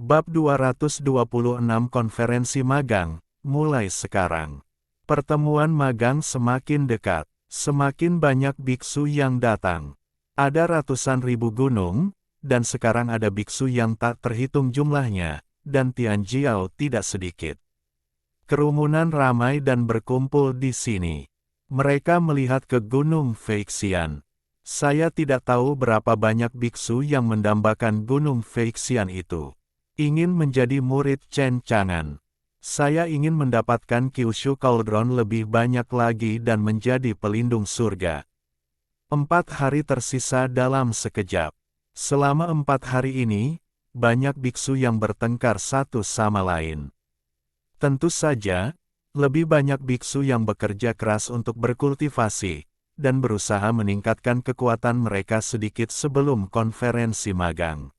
Bab 226 Konferensi Magang, mulai sekarang. Pertemuan magang semakin dekat, semakin banyak biksu yang datang. Ada ratusan ribu gunung, dan sekarang ada biksu yang tak terhitung jumlahnya, dan Tianjiao tidak sedikit. Kerumunan ramai dan berkumpul di sini. Mereka melihat ke Gunung Feixian. Saya tidak tahu berapa banyak biksu yang mendambakan Gunung Feixian itu. Ingin menjadi murid Chen Chang'an. Saya ingin mendapatkan Kyushu Cauldron lebih banyak lagi dan menjadi pelindung surga. 4 hari tersisa dalam sekejap. Selama 4 hari ini, banyak biksu yang bertengkar satu sama lain. Tentu saja, lebih banyak biksu yang bekerja keras untuk berkultivasi, dan berusaha meningkatkan kekuatan mereka sedikit sebelum konferensi magang.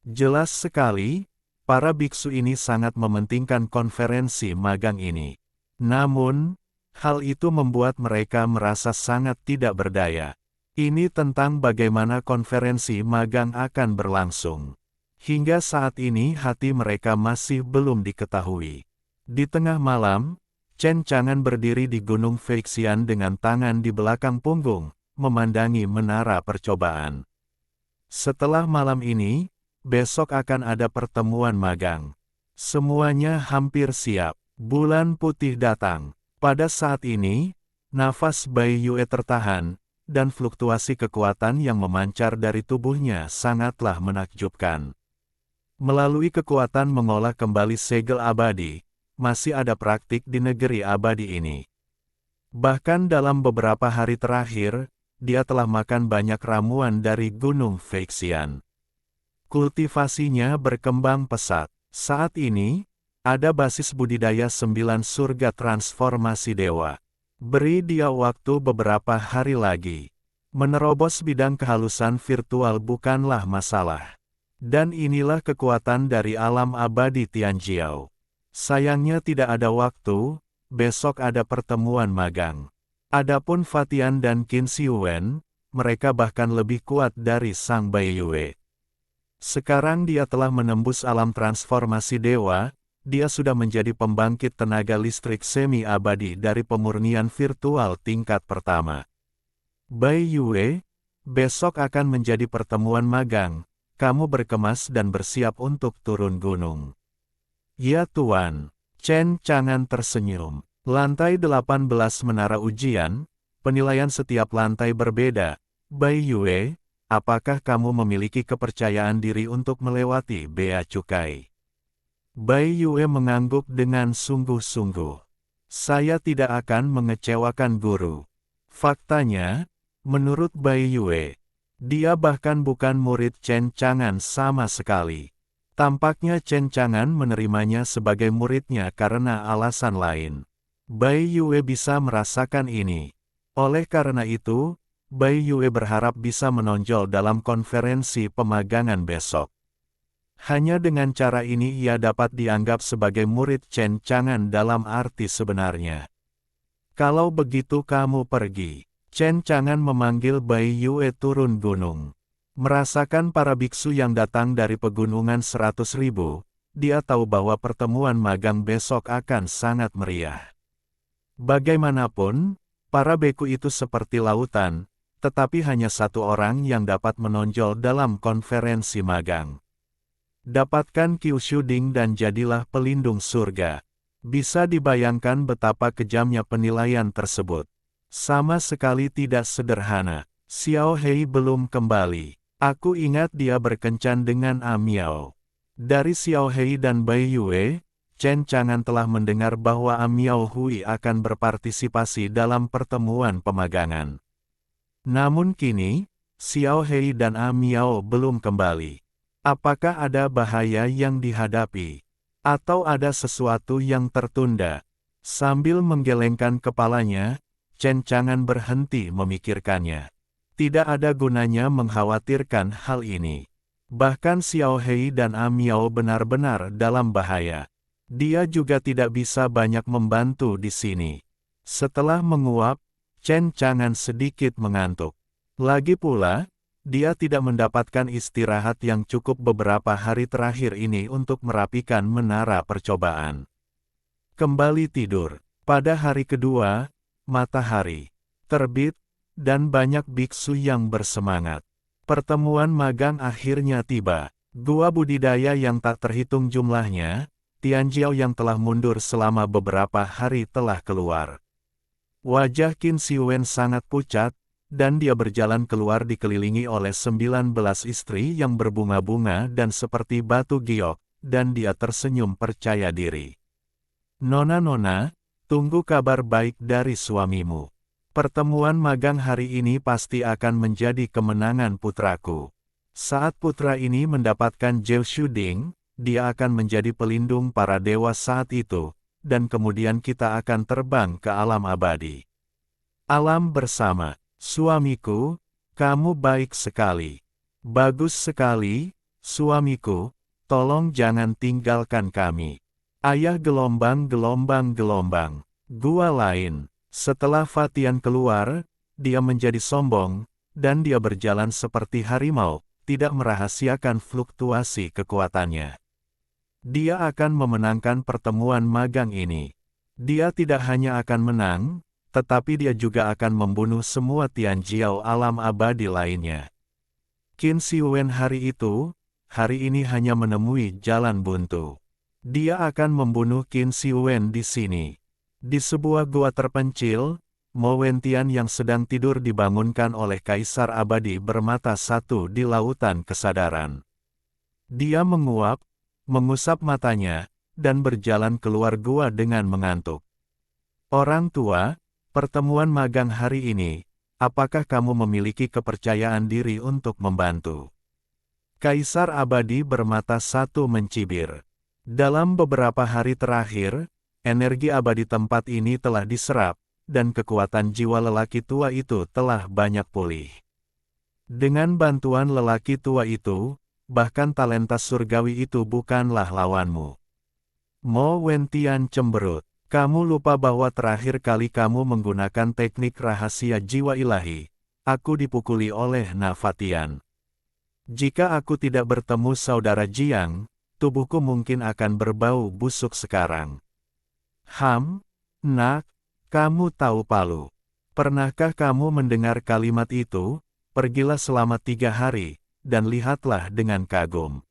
Jelas sekali, para biksu ini sangat mementingkan konferensi magang ini. Namun, hal itu membuat mereka merasa sangat tidak berdaya. Ini tentang bagaimana konferensi magang akan berlangsung. Hingga saat ini hati mereka masih belum diketahui. Di tengah malam, Chen Chang'an berdiri di Gunung Feixian dengan tangan di belakang punggung, memandangi menara percobaan. Setelah malam ini, besok akan ada pertemuan magang. Semuanya hampir siap. Bulan putih datang. Pada saat ini, nafas Bai Yue tertahan, dan fluktuasi kekuatan yang memancar dari tubuhnya sangatlah menakjubkan. Melalui kekuatan mengolah kembali segel abadi, masih ada praktik di negeri abadi ini. Bahkan dalam beberapa hari terakhir, dia telah makan banyak ramuan dari Gunung Feixian. Kultivasinya berkembang pesat. Saat ini, ada basis budidaya 9 surga transformasi dewa. Beri dia waktu beberapa hari lagi. Menerobos bidang kehalusan virtual bukanlah masalah. Dan inilah kekuatan dari alam abadi Tianjiao. Sayangnya tidak ada waktu, besok ada pertemuan magang. Adapun Fatian dan Qin Xiuwen, mereka bahkan lebih kuat dari Sang Bai Yue. Sekarang dia telah menembus alam transformasi dewa, dia sudah menjadi pembangkit tenaga listrik semi-abadi dari pemurnian virtual tingkat pertama. Bai Yue, besok akan menjadi pertemuan magang, kamu berkemas dan bersiap untuk turun gunung. Ya Tuan, Chen Chang'an tersenyum. Lantai 18 menara ujian, penilaian setiap lantai berbeda. Bai Yue, apakah kamu memiliki kepercayaan diri untuk melewati bea cukai? Bai Yue mengangguk dengan sungguh-sungguh. Saya tidak akan mengecewakan guru. Faktanya, menurut Bai Yue, dia bahkan bukan murid Chen Chang'an sama sekali. Tampaknya Chen Chang'an menerimanya sebagai muridnya karena alasan lain. Bai Yue bisa merasakan ini. Oleh karena itu, Bai Yue berharap bisa menonjol dalam konferensi pemagangan besok. Hanya dengan cara ini ia dapat dianggap sebagai murid Chen Chang'an dalam arti sebenarnya. Kalau begitu kamu pergi. Chen Chang'an memanggil Bai Yue turun gunung. Merasakan para biksu yang datang dari pegunungan 100.000, dia tahu bahwa pertemuan magang besok akan sangat meriah. Bagaimanapun, para beku itu seperti lautan, tetapi hanya satu orang yang dapat menonjol dalam konferensi magang. Dapatkan Kyushu Ding dan jadilah pelindung surga. Bisa dibayangkan betapa kejamnya penilaian tersebut. Sama sekali tidak sederhana. Xiao Hei belum kembali. Aku ingat dia berkencan dengan Amiao. Dari Xiao Hei dan Bai Yue, Chen Chang'an telah mendengar bahwa Amiao Hui akan berpartisipasi dalam pertemuan pemagangan. Namun kini, Xiao Hei dan Amiao belum kembali. Apakah ada bahaya yang dihadapi? Atau ada sesuatu yang tertunda? Sambil menggelengkan kepalanya, Chen Chang'an berhenti memikirkannya. Tidak ada gunanya mengkhawatirkan hal ini. Bahkan Xiao Hei dan Amiao benar-benar dalam bahaya. Dia juga tidak bisa banyak membantu di sini. Setelah menguap, Chen Chang'an sedikit mengantuk. Lagi pula, Dia tidak mendapatkan istirahat yang cukup beberapa hari terakhir ini untuk merapikan menara percobaan. Kembali tidur. Pada hari kedua, matahari terbit, dan banyak biksu yang bersemangat. Pertemuan magang akhirnya tiba. Gua budidaya yang tak terhitung jumlahnya, Tianjiao yang telah mundur selama beberapa hari telah keluar. Wajah Qin Siwen sangat pucat, dan dia berjalan keluar dikelilingi oleh 19 istri yang berbunga-bunga dan seperti batu giok, dan dia tersenyum percaya diri. Nona-nona, tunggu kabar baik dari suamimu. Pertemuan magang hari ini pasti akan menjadi kemenangan putraku. Saat putra ini mendapatkan Zhou Shuding, dia akan menjadi pelindung para dewa saat itu, dan kemudian kita akan terbang ke alam abadi. Alam bersama. Suamiku, kamu baik sekali. Bagus sekali, suamiku, tolong jangan tinggalkan kami. Ayah gelombang-gelombang-gelombang. Gua lain. Setelah Fatian keluar, dia menjadi sombong, dan dia berjalan seperti harimau, tidak merahasiakan fluktuasi kekuatannya. Dia akan memenangkan pertemuan magang ini. Dia tidak hanya akan menang, tetapi dia juga akan membunuh semua Tianjiao alam abadi lainnya. Qin Siwen hari ini hanya menemui jalan buntu. Dia akan membunuh Qin Siwen di sini. Di sebuah gua terpencil, Mo Wentian yang sedang tidur dibangunkan oleh Kaisar Abadi bermata satu di lautan kesadaran. Dia menguap, mengusap matanya, dan berjalan keluar gua dengan mengantuk. Orang tua, pertemuan magang hari ini, apakah kamu memiliki kepercayaan diri untuk membantu? Kaisar Abadi bermata satu mencibir. Dalam beberapa hari terakhir, energi abadi tempat ini telah diserap, dan kekuatan jiwa lelaki tua itu telah banyak pulih. Dengan bantuan lelaki tua itu, bahkan talenta surgawi itu bukanlah lawanmu. Mo Wentian cemberut. Kamu lupa bahwa terakhir kali kamu menggunakan teknik rahasia jiwa ilahi, aku dipukuli oleh Nafatian. Jika aku tidak bertemu saudara Jiang, tubuhku mungkin akan berbau busuk sekarang. Nak, kamu tahu Palu. Pernahkah kamu mendengar kalimat itu? Pergilah selama 3 hari, dan lihatlah dengan kagum.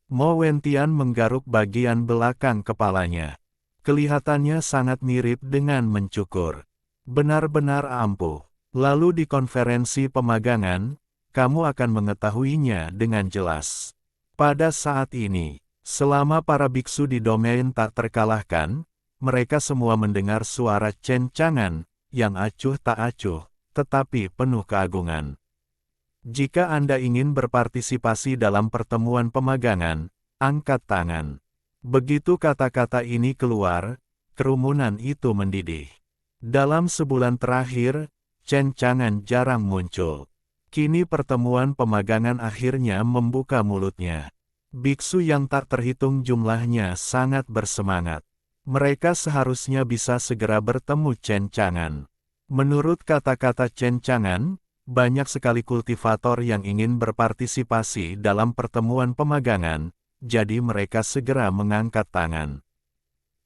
Mo Wentian menggaruk bagian belakang kepalanya. Kelihatannya sangat mirip dengan mencukur. Benar-benar ampuh. Lalu di konferensi pemagangan, kamu akan mengetahuinya dengan jelas. Pada saat ini, selama para biksu di domain tak terkalahkan, mereka semua mendengar suara cencangan, yang acuh tak acuh, tetapi penuh keagungan. Jika Anda ingin berpartisipasi dalam pertemuan pemagangan, angkat tangan. Begitu kata-kata ini keluar, kerumunan itu mendidih. Dalam sebulan terakhir, cencangan jarang muncul. Kini pertemuan pemagangan akhirnya membuka mulutnya. Biksu yang tak terhitung jumlahnya sangat bersemangat. Mereka seharusnya bisa segera bertemu cencangan. Menurut kata-kata cencangan, banyak sekali kultivator yang ingin berpartisipasi dalam pertemuan pemagangan, jadi mereka segera mengangkat tangan.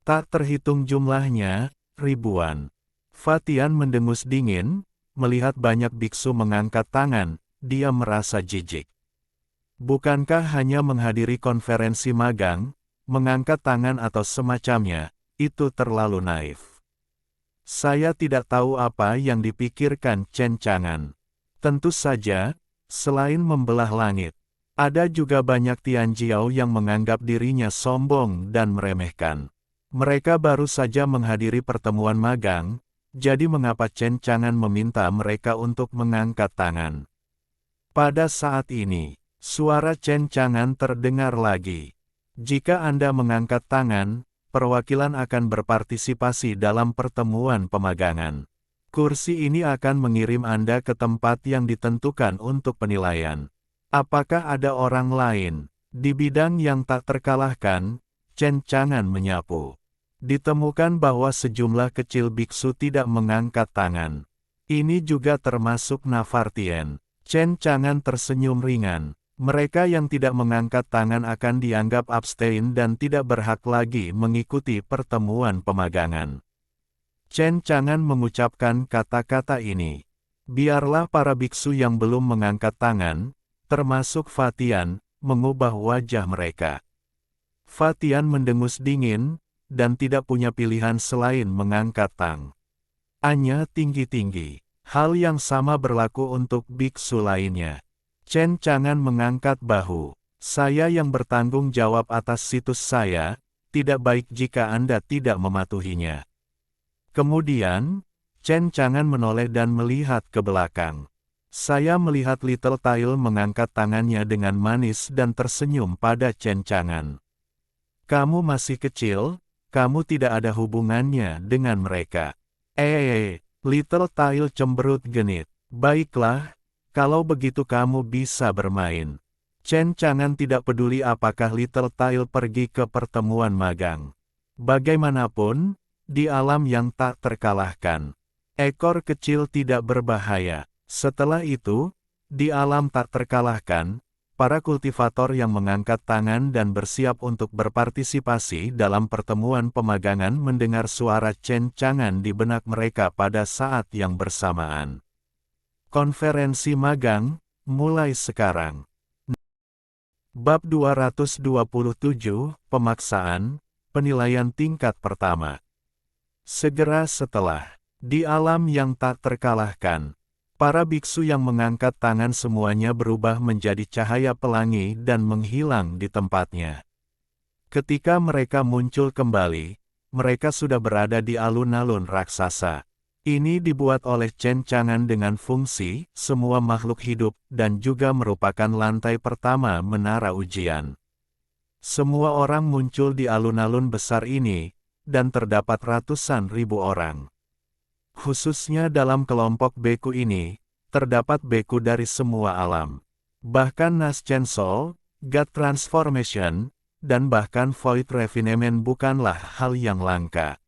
Tak terhitung jumlahnya, ribuan. Fatian mendengus dingin, melihat banyak biksu mengangkat tangan, dia merasa jijik. Bukankah hanya menghadiri konferensi magang, mengangkat tangan atau semacamnya, itu terlalu naif. Saya tidak tahu apa yang dipikirkan cencangan. Tentu saja, selain membelah langit, ada juga banyak Tianjiao yang menganggap dirinya sombong dan meremehkan. Mereka baru saja menghadiri pertemuan magang, jadi mengapa cencangan meminta mereka untuk mengangkat tangan? Pada saat ini, suara cencangan terdengar lagi. Jika Anda mengangkat tangan, perwakilan akan berpartisipasi dalam pertemuan pemagangan. Kursi ini akan mengirim Anda ke tempat yang ditentukan untuk penilaian. Apakah ada orang lain? Di bidang yang tak terkalahkan, cencangan menyapu. Ditemukan bahwa sejumlah kecil biksu tidak mengangkat tangan. Ini juga termasuk Nafartien. Chen Chang'an tersenyum ringan. Mereka yang tidak mengangkat tangan akan dianggap abstain dan tidak berhak lagi mengikuti pertemuan pemagangan. Chen Chang'an mengucapkan kata-kata ini. Biarlah para biksu yang belum mengangkat tangan, termasuk Fatian, mengubah wajah mereka. Fatian mendengus dingin, dan tidak punya pilihan selain mengangkat tangannya tinggi-tinggi. Hal yang sama berlaku untuk biksu lainnya. Chen Chang'an mengangkat bahu. Saya yang bertanggung jawab atas situs saya, tidak baik jika Anda tidak mematuhinya. Kemudian, Chen Chang'an menoleh dan melihat ke belakang. Saya melihat Little Tail mengangkat tangannya dengan manis dan tersenyum pada Chen Chang'an. Kamu masih kecil, kamu tidak ada hubungannya dengan mereka. Little Tail cemberut genit. Baiklah, kalau begitu kamu bisa bermain. Chen Chang'an tidak peduli apakah Little Tail pergi ke pertemuan magang. Bagaimanapun, di alam yang tak terkalahkan, ekor kecil tidak berbahaya. Setelah itu, di alam tak terkalahkan, para kultivator yang mengangkat tangan dan bersiap untuk berpartisipasi dalam pertemuan pemagangan mendengar suara Chen Chang'an di benak mereka pada saat yang bersamaan. Konferensi magang, mulai sekarang. Bab 227, Pemaksaan, Penilaian Tingkat Pertama. Segera setelah, di alam yang tak terkalahkan, para biksu yang mengangkat tangan semuanya berubah menjadi cahaya pelangi dan menghilang di tempatnya. Ketika mereka muncul kembali, mereka sudah berada di alun-alun raksasa. Ini dibuat oleh Chen Chang'an dengan fungsi semua makhluk hidup dan juga merupakan lantai pertama menara ujian. Semua orang muncul di alun-alun besar ini, dan terdapat ratusan ribu orang. Khususnya dalam kelompok beku ini, terdapat beku dari semua alam. Bahkan Nas Chen Soul, God Transformation, dan bahkan Void Refinement bukanlah hal yang langka.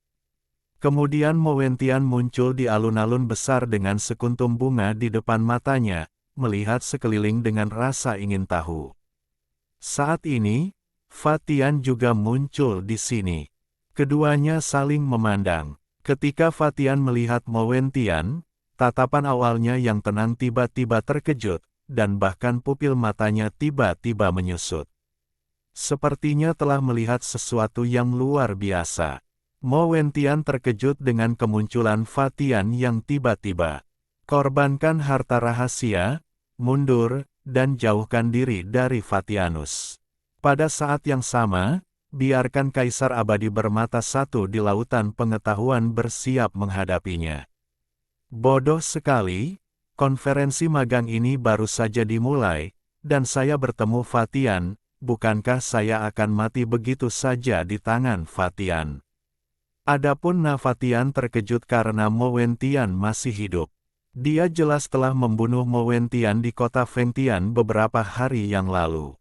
Kemudian Mo Wentian muncul di alun-alun besar dengan sekuntum bunga di depan matanya, melihat sekeliling dengan rasa ingin tahu. Saat ini, Fatian juga muncul di sini. Keduanya saling memandang. Ketika Fatian melihat Mo Wentian, tatapan awalnya yang tenang tiba-tiba terkejut, dan bahkan pupil matanya tiba-tiba menyusut. Sepertinya telah melihat sesuatu yang luar biasa. Mo Wentian terkejut dengan kemunculan Fatian yang tiba-tiba. Korbankan harta rahasia, mundur, dan jauhkan diri dari Fatianus. Pada saat yang sama, biarkan Kaisar Abadi bermata satu di lautan pengetahuan bersiap menghadapinya. Bodoh sekali, konferensi magang ini baru saja dimulai, dan saya bertemu Fatian, bukankah saya akan mati begitu saja di tangan Fatian? Adapun Fatian terkejut karena Mo Wentian masih hidup. Dia jelas telah membunuh Mo Wentian di kota Fengtian beberapa hari yang lalu.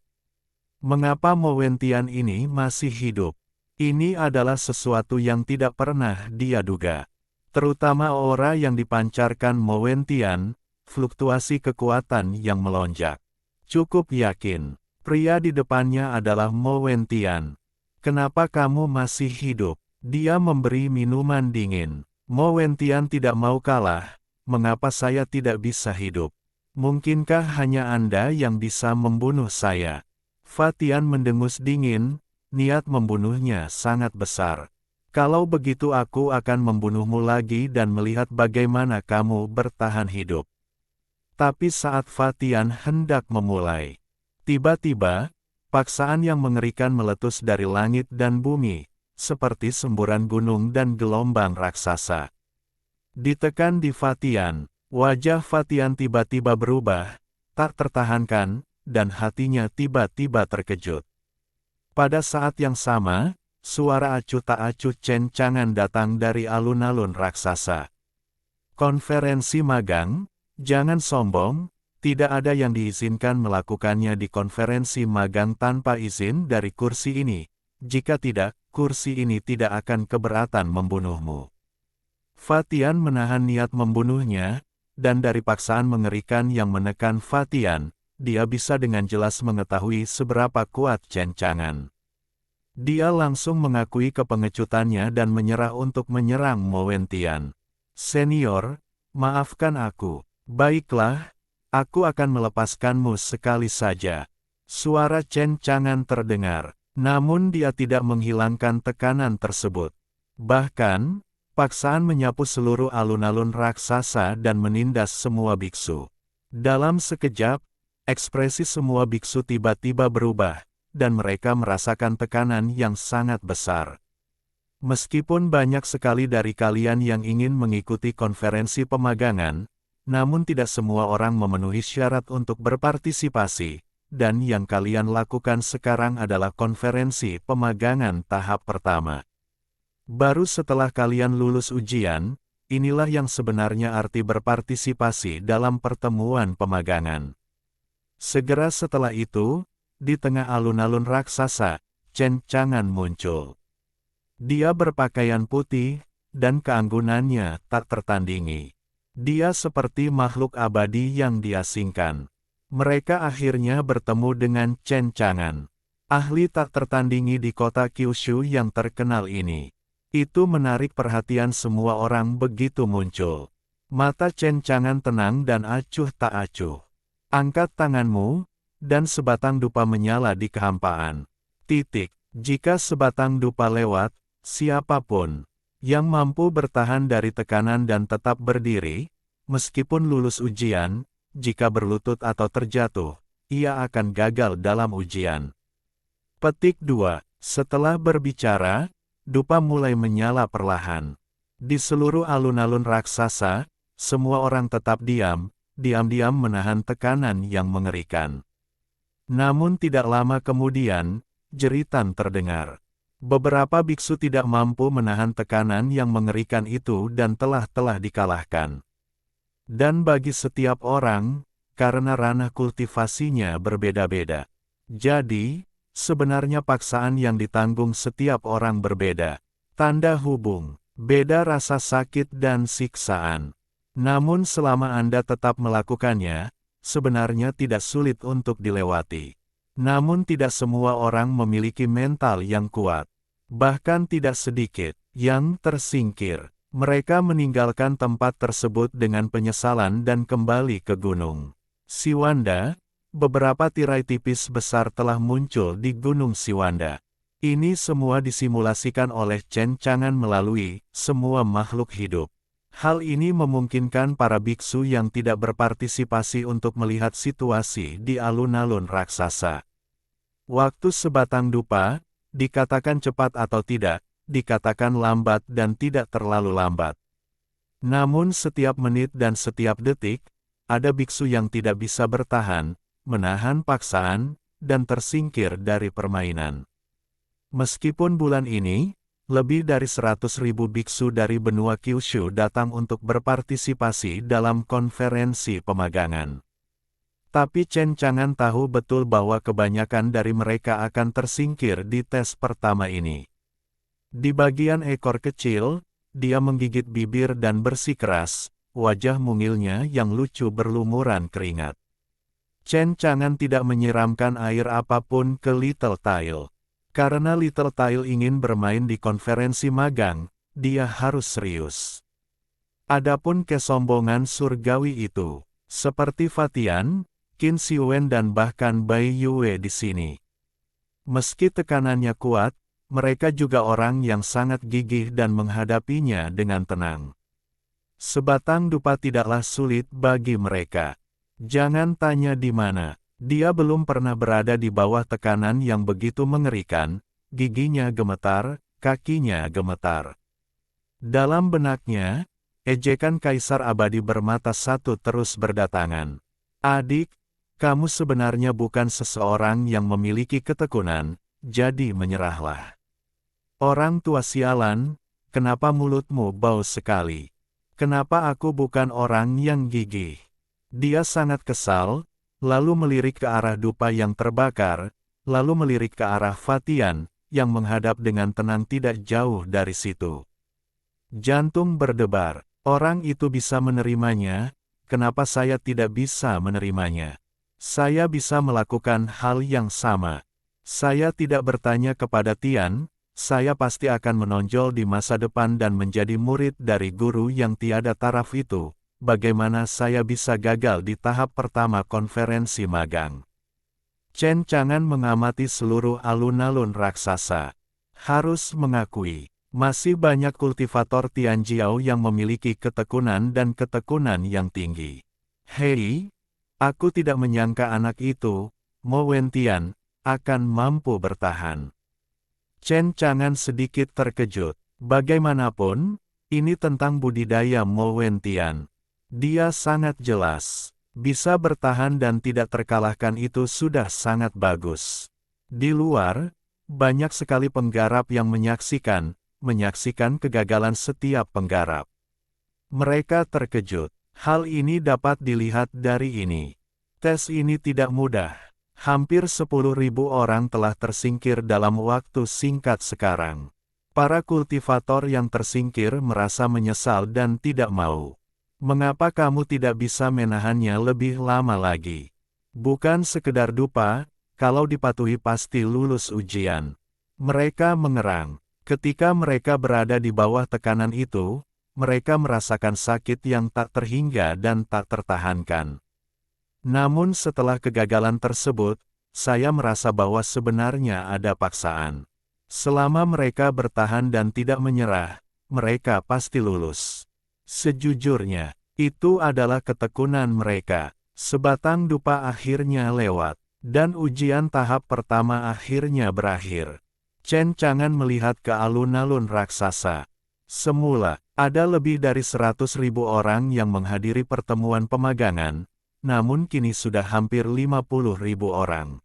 Mengapa Mo Wentian ini masih hidup? Ini adalah sesuatu yang tidak pernah dia duga. Terutama aura yang dipancarkan Mo Wentian, fluktuasi kekuatan yang melonjak. Cukup yakin, pria di depannya adalah Mo Wentian. Kenapa kamu masih hidup? Dia memberi minuman dingin. Mo Wentian tidak mau kalah. Mengapa saya tidak bisa hidup? Mungkinkah hanya Anda yang bisa membunuh saya? Fatian mendengus dingin, niat membunuhnya sangat besar. Kalau begitu aku akan membunuhmu lagi dan melihat bagaimana kamu bertahan hidup. Tapi saat Fatian hendak memulai, tiba-tiba, paksaan yang mengerikan meletus dari langit dan bumi, seperti semburan gunung dan gelombang raksasa. Ditekan di Fatian, wajah Fatian tiba-tiba berubah, tak tertahankan, dan hatinya tiba-tiba terkejut. Pada saat yang sama, suara acuh tak acuh Chen Chang'an datang dari alun-alun raksasa. Konferensi magang, jangan sombong, tidak ada yang diizinkan melakukannya di konferensi magang tanpa izin dari kursi ini. Jika tidak, kursi ini tidak akan keberatan membunuhmu. Fatian menahan niat membunuhnya, dan dari paksaan mengerikan yang menekan Fatian, dia bisa dengan jelas mengetahui seberapa kuat Chen Chang'an. Dia langsung mengakui kepengecutannya dan menyerah untuk menyerang Mo Wentian. Senior, maafkan aku. Baiklah, aku akan melepaskanmu sekali saja. Suara Chen Chang'an terdengar, namun dia tidak menghilangkan tekanan tersebut. Bahkan, paksaan menyapu seluruh alun-alun raksasa dan menindas semua biksu. Dalam sekejap, ekspresi semua biksu tiba-tiba berubah, dan mereka merasakan tekanan yang sangat besar. Meskipun banyak sekali dari kalian yang ingin mengikuti konferensi pemagangan, namun tidak semua orang memenuhi syarat untuk berpartisipasi, dan yang kalian lakukan sekarang adalah konferensi pemagangan tahap pertama. Baru setelah kalian lulus ujian, inilah yang sebenarnya arti berpartisipasi dalam pertemuan pemagangan. Segera setelah itu, di tengah alun-alun raksasa, Chen Chang'an muncul. Dia berpakaian putih, dan keanggunannya tak tertandingi. Dia seperti makhluk abadi yang diasingkan. Mereka akhirnya bertemu dengan Chen Chang'an, ahli tak tertandingi di kota Kyushu yang terkenal ini. Itu menarik perhatian semua orang begitu muncul. Mata Chen Chang'an tenang dan acuh tak acuh. Angkat tanganmu, dan sebatang dupa menyala di kehampaan. Jika sebatang dupa lewat, siapapun yang mampu bertahan dari tekanan dan tetap berdiri, meskipun lulus ujian, jika berlutut atau terjatuh, ia akan gagal dalam ujian. Petik 2. Setelah berbicara, dupa mulai menyala perlahan. Di seluruh alun-alun raksasa, semua orang tetap diam-diam menahan tekanan yang mengerikan. Namun tidak lama kemudian, jeritan terdengar. Beberapa biksu tidak mampu menahan tekanan yang mengerikan itu dan telah dikalahkan. Dan bagi setiap orang, karena ranah kultivasinya berbeda-beda. Jadi, sebenarnya paksaan yang ditanggung setiap orang berbeda. Tanda hubung, beda rasa sakit dan siksaan. Namun selama Anda tetap melakukannya, sebenarnya tidak sulit untuk dilewati. Namun tidak semua orang memiliki mental yang kuat. Bahkan tidak sedikit yang tersingkir. Mereka meninggalkan tempat tersebut dengan penyesalan dan kembali ke gunung Siwanda. Beberapa tirai tipis besar telah muncul di Gunung Siwanda. Ini semua disimulasikan oleh Chen Chang'an melalui semua makhluk hidup. Hal ini memungkinkan para biksu yang tidak berpartisipasi untuk melihat situasi di alun-alun raksasa. Waktu sebatang dupa, dikatakan cepat atau tidak, dikatakan lambat dan tidak terlalu lambat. Namun setiap menit dan setiap detik, ada biksu yang tidak bisa bertahan, menahan paksaan, dan tersingkir dari permainan. Meskipun bulan ini, lebih dari 100.000 biksu dari benua Kyushu datang untuk berpartisipasi dalam konferensi pemagangan. Tapi Chen Chang'an tahu betul bahwa kebanyakan dari mereka akan tersingkir di tes pertama ini. Di bagian ekor kecil, dia menggigit bibir dan bersikeras, wajah mungilnya yang lucu berlumuran keringat. Chen Chang'an tidak menyiramkan air apapun ke Little Tail. Karena Little Tail ingin bermain di konferensi magang, dia harus serius. Adapun kesombongan surgawi itu, seperti Fatian, Qin Siwen dan bahkan Bai Yue di sini. Meski tekanannya kuat, mereka juga orang yang sangat gigih dan menghadapinya dengan tenang. Sebatang dupa tidaklah sulit bagi mereka. Jangan tanya di mana. Dia belum pernah berada di bawah tekanan yang begitu mengerikan, giginya gemetar, kakinya gemetar. Dalam benaknya, ejekan Kaisar Abadi bermata satu terus berdatangan. Adik, kamu sebenarnya bukan seseorang yang memiliki ketekunan, jadi menyerahlah. Orang tua sialan, kenapa mulutmu bau sekali? Kenapa aku bukan orang yang gigih? Dia sangat kesal, lalu melirik ke arah dupa yang terbakar, lalu melirik ke arah Fatian, yang menghadap dengan tenang tidak jauh dari situ. Jantung berdebar, orang itu bisa menerimanya, kenapa saya tidak bisa menerimanya? Saya bisa melakukan hal yang sama. Saya tidak bertanya kepada Tian, saya pasti akan menonjol di masa depan dan menjadi murid dari guru yang tiada taraf itu. Bagaimana saya bisa gagal di tahap pertama konferensi magang? Chen Chang'an mengamati seluruh alun-alun raksasa. Harus mengakui, masih banyak kultivator Tianjiao yang memiliki ketekunan dan ketekunan yang tinggi. Hei, aku tidak menyangka anak itu, Mo Wentian, akan mampu bertahan. Chen Chang'an sedikit terkejut. Bagaimanapun, ini tentang budidaya Mo Wentian. Dia sangat jelas. Bisa bertahan dan tidak terkalahkan itu sudah sangat bagus. Di luar, banyak sekali penggarap yang menyaksikan kegagalan setiap penggarap. Mereka terkejut. Hal ini dapat dilihat dari ini. Tes ini tidak mudah. Hampir 10.000 orang telah tersingkir dalam waktu singkat sekarang. Para kultivator yang tersingkir merasa menyesal dan tidak mau. Mengapa kamu tidak bisa menahannya lebih lama lagi? Bukan sekedar dupa, kalau dipatuhi pasti lulus ujian. Mereka mengerang. Ketika mereka berada di bawah tekanan itu, mereka merasakan sakit yang tak terhingga dan tak tertahankan. Namun setelah kegagalan tersebut, saya merasa bahwa sebenarnya ada paksaan. Selama mereka bertahan dan tidak menyerah, mereka pasti lulus. Sejujurnya, itu adalah ketekunan mereka. Sebatang dupa akhirnya lewat, dan ujian tahap pertama akhirnya berakhir. Chen Chang'an melihat ke alun-alun raksasa. Semula, ada lebih dari 100.000 orang yang menghadiri pertemuan pemagangan, namun kini sudah hampir 50.000 orang.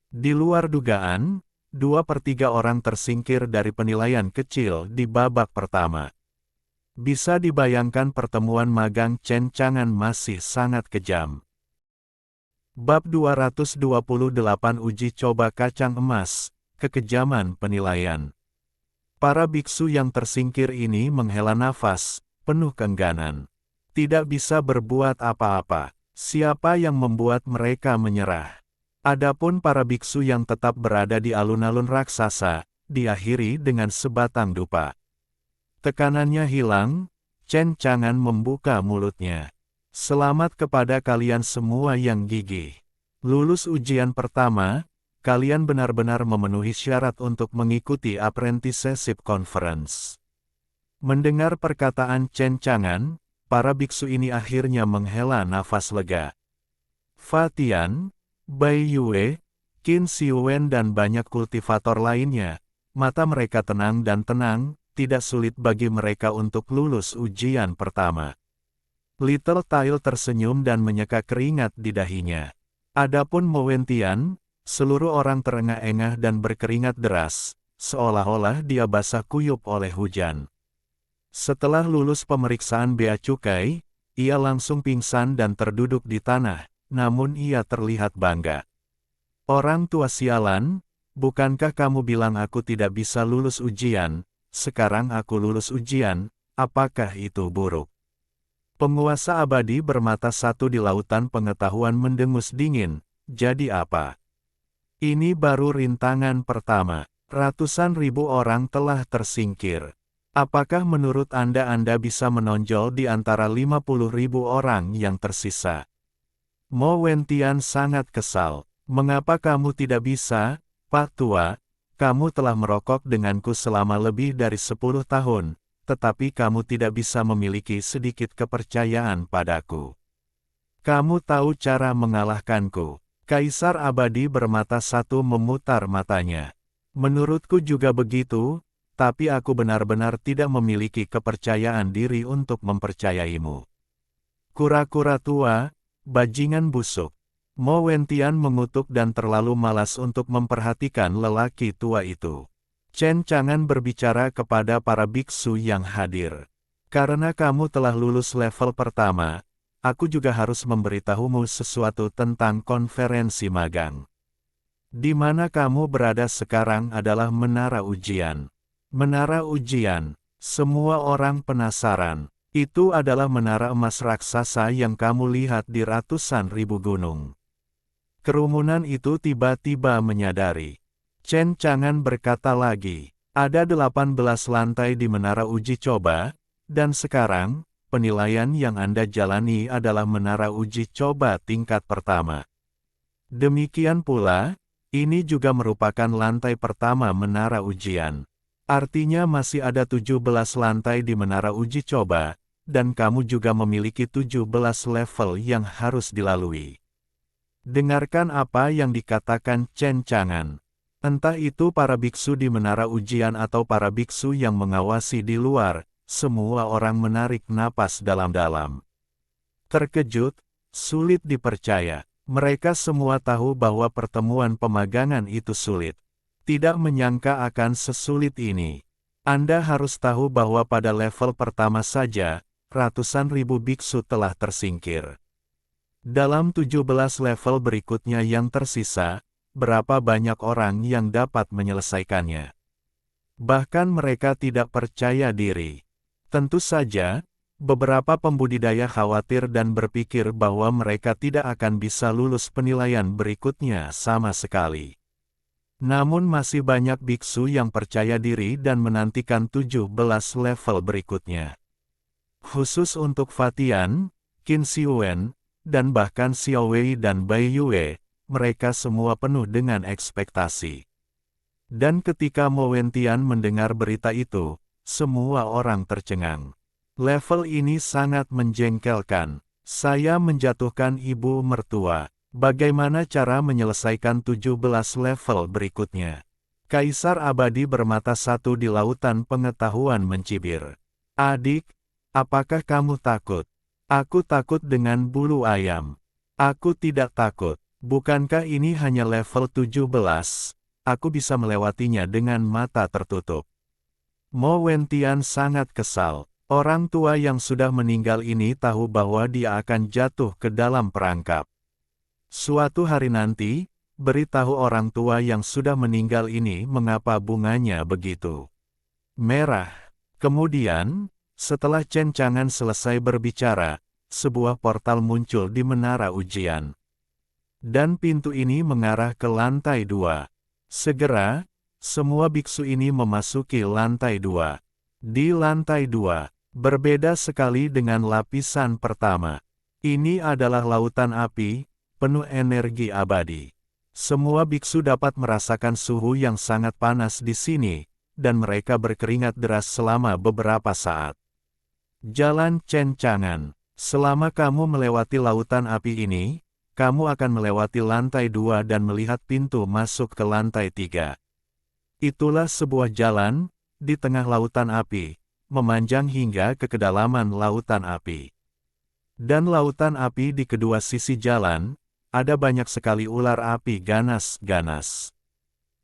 Di luar dugaan, 2/3 orang tersingkir dari penilaian kecil di babak pertama. Bisa dibayangkan pertemuan magang Chen Chang'an masih sangat kejam. Bab 228 Uji Coba Kacang Emas, Kekejaman Penilaian. Para biksu yang tersingkir ini menghela nafas, penuh keengganan. Tidak bisa berbuat apa-apa. Siapa yang membuat mereka menyerah? Adapun para biksu yang tetap berada di alun-alun raksasa, diakhiri dengan sebatang dupa. Tekanannya hilang, Chen Chang'an membuka mulutnya. Selamat kepada kalian semua yang gigih. Lulus ujian pertama, kalian benar-benar memenuhi syarat untuk mengikuti Apprenticeship Conference. Mendengar perkataan Chen Chang'an, para biksu ini akhirnya menghela nafas lega. Fa Tian, Bai Yue, Qin Xiwen dan banyak kultivator lainnya, mata mereka tenang dan tenang, tidak sulit bagi mereka untuk lulus ujian pertama. Little Tail tersenyum dan menyeka keringat di dahinya. Adapun Mo Wentian, seluruh orang terengah-engah dan berkeringat deras, seolah-olah dia basah kuyup oleh hujan. Setelah lulus pemeriksaan bea cukai, ia langsung pingsan dan terduduk di tanah, namun ia terlihat bangga. Orang tua sialan, bukankah kamu bilang aku tidak bisa lulus ujian? Sekarang aku lulus ujian, apakah itu buruk? Penguasa abadi bermata satu di lautan pengetahuan mendengus dingin, jadi apa? Ini baru rintangan pertama, ratusan ribu orang telah tersingkir. Apakah menurut Anda bisa menonjol di antara 50.000 orang yang tersisa? Mo Wentian sangat kesal. Mengapa kamu tidak bisa, Pak Tua? Kamu telah merokok denganku selama lebih dari 10 tahun, tetapi kamu tidak bisa memiliki sedikit kepercayaan padaku. Kamu tahu cara mengalahkanku. Kaisar abadi bermata satu memutar matanya. Menurutku juga begitu, tapi aku benar-benar tidak memiliki kepercayaan diri untuk mempercayaimu. Kura-kura tua, bajingan busuk. Mo Wentian mengutuk dan terlalu malas untuk memperhatikan lelaki tua itu. Chen Chang'an berbicara kepada para biksu yang hadir. Karena kamu telah lulus level pertama, aku juga harus memberitahumu sesuatu tentang konferensi magang. Di mana kamu berada sekarang adalah menara ujian. Menara ujian, semua orang penasaran. Itu adalah menara emas raksasa yang kamu lihat di ratusan ribu gunung. Kerumunan itu tiba-tiba menyadari. Chen Chang'an berkata lagi, ada 18 lantai di menara uji coba, dan sekarang, penilaian yang Anda jalani adalah menara uji coba tingkat pertama. Demikian pula, ini juga merupakan lantai pertama menara ujian. Artinya masih ada 17 lantai di menara uji coba, dan kamu juga memiliki 17 level yang harus dilalui. Dengarkan apa yang dikatakan Chen Chang'an. Entah itu para biksu di menara ujian atau para biksu yang mengawasi di luar, semua orang menarik napas dalam-dalam. Terkejut, sulit dipercaya. Mereka semua tahu bahwa pertemuan pemagangan itu sulit. Tidak menyangka akan sesulit ini. Anda harus tahu bahwa pada level pertama saja, ratusan ribu biksu telah tersingkir. Dalam 17 level berikutnya yang tersisa, berapa banyak orang yang dapat menyelesaikannya? Bahkan mereka tidak percaya diri. Tentu saja, beberapa pembudidaya khawatir dan berpikir bahwa mereka tidak akan bisa lulus penilaian berikutnya sama sekali. Namun masih banyak biksu yang percaya diri dan menantikan 17 level berikutnya. Khusus untuk Fatian, Qin Xiuwen, dan bahkan Xiao Wei dan Bai Yue, mereka semua penuh dengan ekspektasi. Dan ketika Mo Wentian mendengar berita itu, semua orang tercengang. Level ini sangat menjengkelkan. Saya menjatuhkan ibu mertua. Bagaimana cara menyelesaikan 17 level berikutnya? Kaisar Abadi bermata satu di lautan pengetahuan mencibir. Adik, apakah kamu takut? Aku takut dengan bulu ayam. Aku tidak takut. Bukankah ini hanya level 17? Aku bisa melewatinya dengan mata tertutup. Mo Wentian sangat kesal. Orang tua yang sudah meninggal ini tahu bahwa dia akan jatuh ke dalam perangkap. Suatu hari nanti, beritahu orang tua yang sudah meninggal ini mengapa bunganya begitu merah. Kemudian, setelah Chen Chang'an selesai berbicara, sebuah portal muncul di menara ujian. Dan pintu ini mengarah ke lantai 2. Segera, semua biksu ini memasuki lantai 2. Di lantai 2, berbeda sekali dengan lapisan pertama. Ini adalah lautan api, penuh energi abadi. Semua biksu dapat merasakan suhu yang sangat panas di sini, dan mereka berkeringat deras selama beberapa saat. Jalan Chen Chang'an. Selama kamu melewati lautan api ini, kamu akan melewati lantai 2 dan melihat pintu masuk ke lantai 3. Itulah sebuah jalan, di tengah lautan api, memanjang hingga ke kedalaman lautan api. Dan lautan api di kedua sisi jalan, ada banyak sekali ular api ganas-ganas.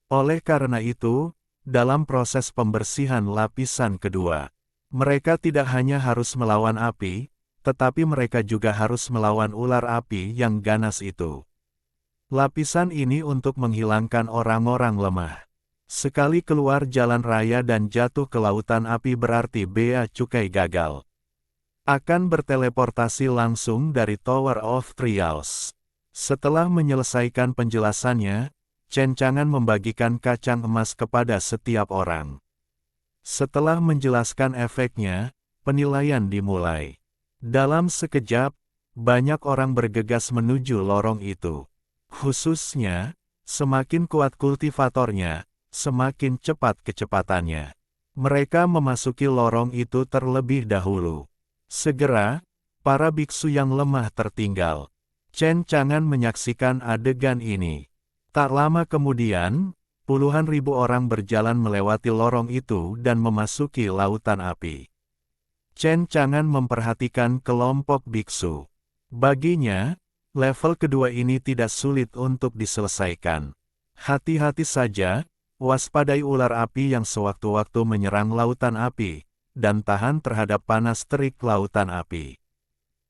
Oleh karena itu, dalam proses pembersihan lapisan kedua, mereka tidak hanya harus melawan api, tetapi mereka juga harus melawan ular api yang ganas itu. Lapisan ini untuk menghilangkan orang-orang lemah. Sekali keluar jalan raya dan jatuh ke lautan api berarti bea cukai gagal. Akan berteleportasi langsung dari Tower of Trials. Setelah menyelesaikan penjelasannya, Chen Chang'an membagikan kacang emas kepada setiap orang. Setelah menjelaskan efeknya, penilaian dimulai. Dalam sekejap, banyak orang bergegas menuju lorong itu. Khususnya, semakin kuat kultivatornya, semakin cepat kecepatannya. Mereka memasuki lorong itu terlebih dahulu. Segera, para biksu yang lemah tertinggal. Chen Chang'an menyaksikan adegan ini. Tak lama kemudian, puluhan ribu orang berjalan melewati lorong itu dan memasuki lautan api. Chen Chang'an memperhatikan kelompok biksu. Baginya, level kedua ini tidak sulit untuk diselesaikan. Hati-hati saja, waspadai ular api yang sewaktu-waktu menyerang lautan api, dan tahan terhadap panas terik lautan api.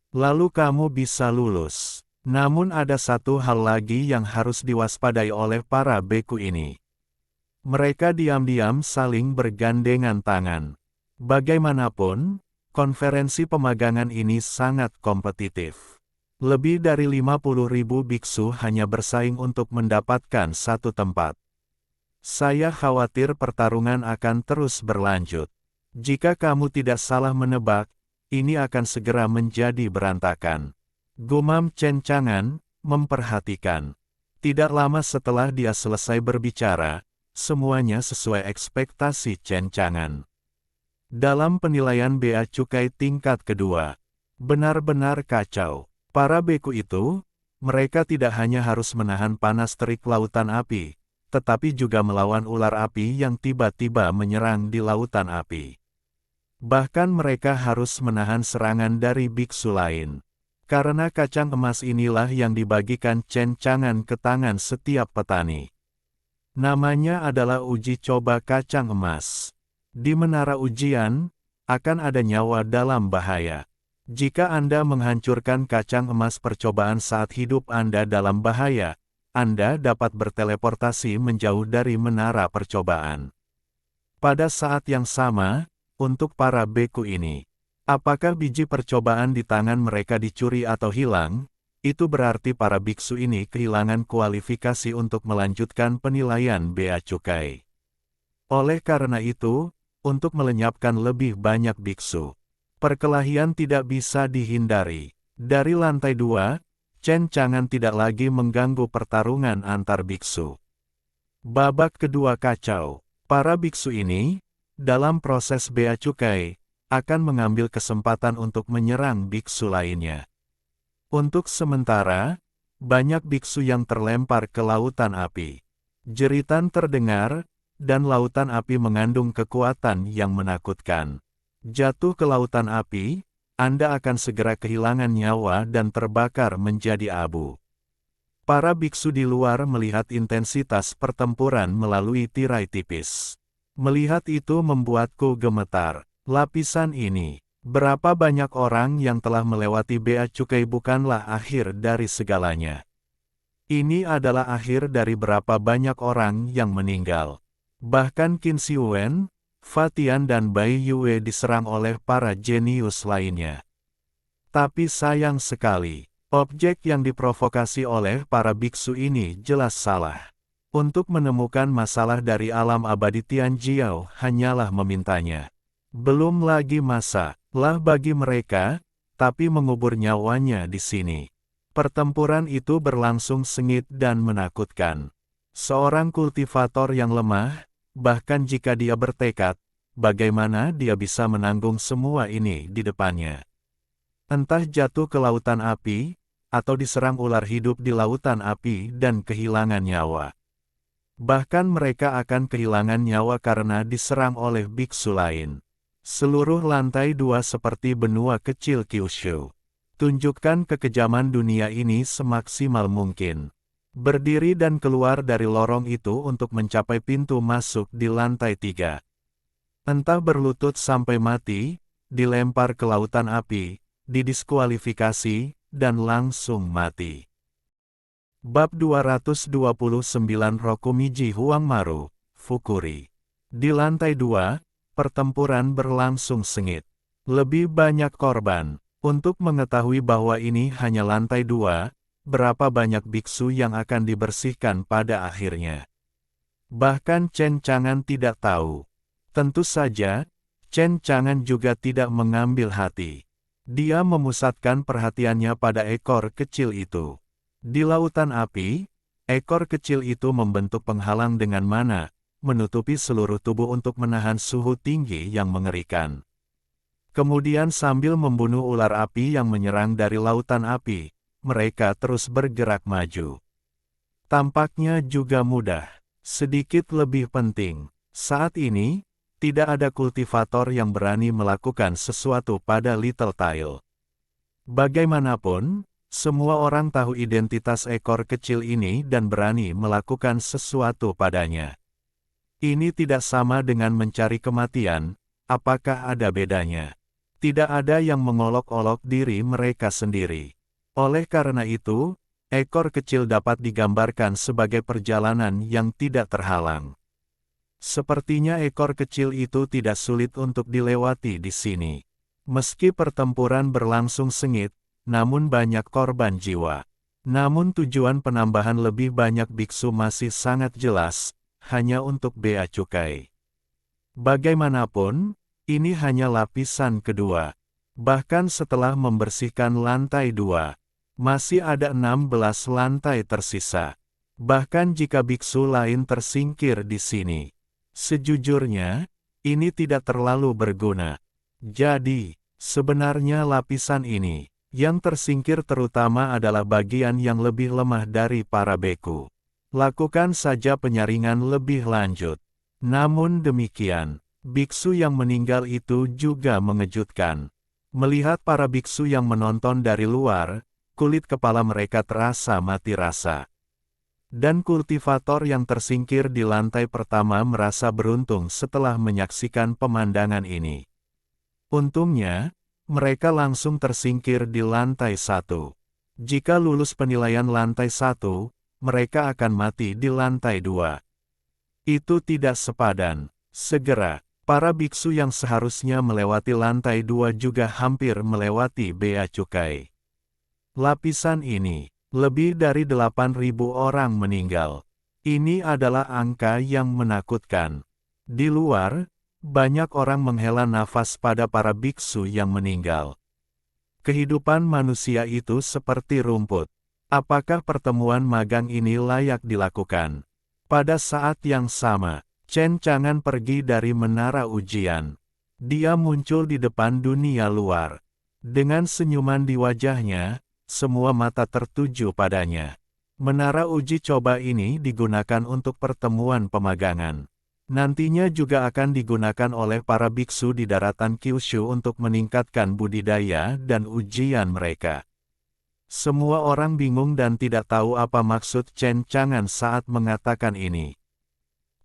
Lalu kamu bisa lulus. Namun ada satu hal lagi yang harus diwaspadai oleh para beku ini. Mereka diam-diam saling bergandengan tangan. Bagaimanapun, Konferensi pemagangan ini sangat kompetitif. Lebih dari 50.000 biksu hanya bersaing untuk mendapatkan satu tempat. Saya khawatir pertarungan akan terus berlanjut. Jika kamu tidak salah menebak, ini akan segera menjadi berantakan. Gumam Chen Chang'an, memperhatikan. Tidak lama setelah dia selesai berbicara, semuanya sesuai ekspektasi Chen Chang'an. Dalam penilaian bea cukai tingkat kedua, benar-benar kacau. Para beku itu, mereka tidak hanya harus menahan panas terik lautan api, tetapi juga melawan ular api yang tiba-tiba menyerang di lautan api. Bahkan mereka harus menahan serangan dari biksu lain. Karena kacang emas inilah yang dibagikan Chen Chang'an ke tangan setiap petani. Namanya adalah uji coba kacang emas. Di menara ujian, akan ada nyawa dalam bahaya. Jika Anda menghancurkan kacang emas percobaan saat hidup Anda dalam bahaya, Anda dapat berteleportasi menjauh dari menara percobaan. Pada saat yang sama, untuk para beku ini, apakah biji percobaan di tangan mereka dicuri atau hilang, itu berarti para biksu ini kehilangan kualifikasi untuk melanjutkan penilaian bea cukai. Oleh karena itu, untuk melenyapkan lebih banyak biksu, perkelahian tidak bisa dihindari. Dari lantai 2, Chen Chang'an tidak lagi mengganggu pertarungan antar biksu. Babak kedua kacau. Para biksu ini, dalam proses bea cukai, akan mengambil kesempatan untuk menyerang biksu lainnya. Untuk sementara, banyak biksu yang terlempar ke lautan api. Jeritan terdengar, dan lautan api mengandung kekuatan yang menakutkan. Jatuh ke lautan api, Anda akan segera kehilangan nyawa dan terbakar menjadi abu. Para biksu di luar melihat intensitas pertempuran melalui tirai tipis. Melihat itu membuatku gemetar. Lapisan ini, berapa banyak orang yang telah melewati bea cukai bukanlah akhir dari segalanya. Ini adalah akhir dari berapa banyak orang yang meninggal. Bahkan Qin Xiuwen, Fa Tian dan Bai Yue diserang oleh para jenius lainnya. Tapi sayang sekali, objek yang diprovokasi oleh para biksu ini jelas salah. Untuk menemukan masalah dari alam abadi Tianjiao hanyalah memintanya. Belum lagi masalah bagi mereka, tapi mengubur nyawanya di sini. Pertempuran itu berlangsung sengit dan menakutkan. Seorang kultivator yang lemah, bahkan jika dia bertekad, bagaimana dia bisa menanggung semua ini di depannya? Entah jatuh ke lautan api, atau diserang ular hidup di lautan api dan kehilangan nyawa. Bahkan mereka akan kehilangan nyawa karena diserang oleh biksu lain. Seluruh lantai 2 seperti benua kecil Kyushu. Tunjukkan kekejaman dunia ini semaksimal mungkin. Berdiri dan keluar dari lorong itu untuk mencapai pintu masuk di lantai 3. Entah berlutut sampai mati, dilempar ke lautan api, didiskualifikasi, dan langsung mati. Bab 229 Rokumiji Huangmaru, Fukuri. Di lantai 2, pertempuran berlangsung sengit. Lebih banyak korban. Untuk mengetahui bahwa ini hanya lantai 2, berapa banyak biksu yang akan dibersihkan pada akhirnya. Bahkan Chen Chang'an tidak tahu. Tentu saja, Chen Chang'an juga tidak mengambil hati. Dia memusatkan perhatiannya pada ekor kecil itu. Di lautan api, ekor kecil itu membentuk penghalang dengan mana, menutupi seluruh tubuh untuk menahan suhu tinggi yang mengerikan. Kemudian sambil membunuh ular api yang menyerang dari lautan api, mereka terus bergerak maju. Tampaknya juga mudah. Sedikit lebih penting, saat ini, tidak ada kultivator yang berani melakukan sesuatu pada Little Tile. Bagaimanapun, semua orang tahu identitas ekor kecil ini dan berani melakukan sesuatu padanya. Ini tidak sama dengan mencari kematian, apakah ada bedanya? Tidak ada yang mengolok-olok diri mereka sendiri. Oleh karena itu, ekor kecil dapat digambarkan sebagai perjalanan yang tidak terhalang. Sepertinya ekor kecil itu tidak sulit untuk dilewati di sini. Meski pertempuran berlangsung sengit, namun banyak korban jiwa. Namun tujuan penambahan lebih banyak biksu masih sangat jelas, hanya untuk bea cukai. Bagaimanapun, ini hanya lapisan kedua. Bahkan setelah membersihkan lantai 2, masih ada 16 lantai tersisa. Bahkan jika biksu lain tersingkir di sini. Sejujurnya, ini tidak terlalu berguna. Jadi, sebenarnya lapisan ini, yang tersingkir terutama adalah bagian yang lebih lemah dari para beku. Lakukan saja penyaringan lebih lanjut. Namun demikian, biksu yang meninggal itu juga mengejutkan. Melihat para biksu yang menonton dari luar, kulit kepala mereka terasa mati rasa. Dan kultivator yang tersingkir di lantai pertama merasa beruntung setelah menyaksikan pemandangan ini. Untungnya, mereka langsung tersingkir di lantai 1. Jika lulus penilaian lantai 1, mereka akan mati di lantai 2. Itu tidak sepadan. Segera, para biksu yang seharusnya melewati lantai 2 juga hampir melewati bea cukai. Lapisan ini, lebih dari 8.000 orang meninggal. Ini adalah angka yang menakutkan. Di luar, banyak orang menghela nafas pada para biksu yang meninggal. Kehidupan manusia itu seperti rumput. Apakah pertemuan magang ini layak dilakukan? Pada saat yang sama, Chen Chang'an pergi dari menara ujian. Dia muncul di depan dunia luar. Dengan senyuman di wajahnya, semua mata tertuju padanya. Menara uji coba ini digunakan untuk pertemuan pemagangan. Nantinya juga akan digunakan oleh para biksu di daratan Kyushu untuk meningkatkan budidaya dan ujian mereka. Semua orang bingung dan tidak tahu apa maksud Chen Chang'an saat mengatakan ini.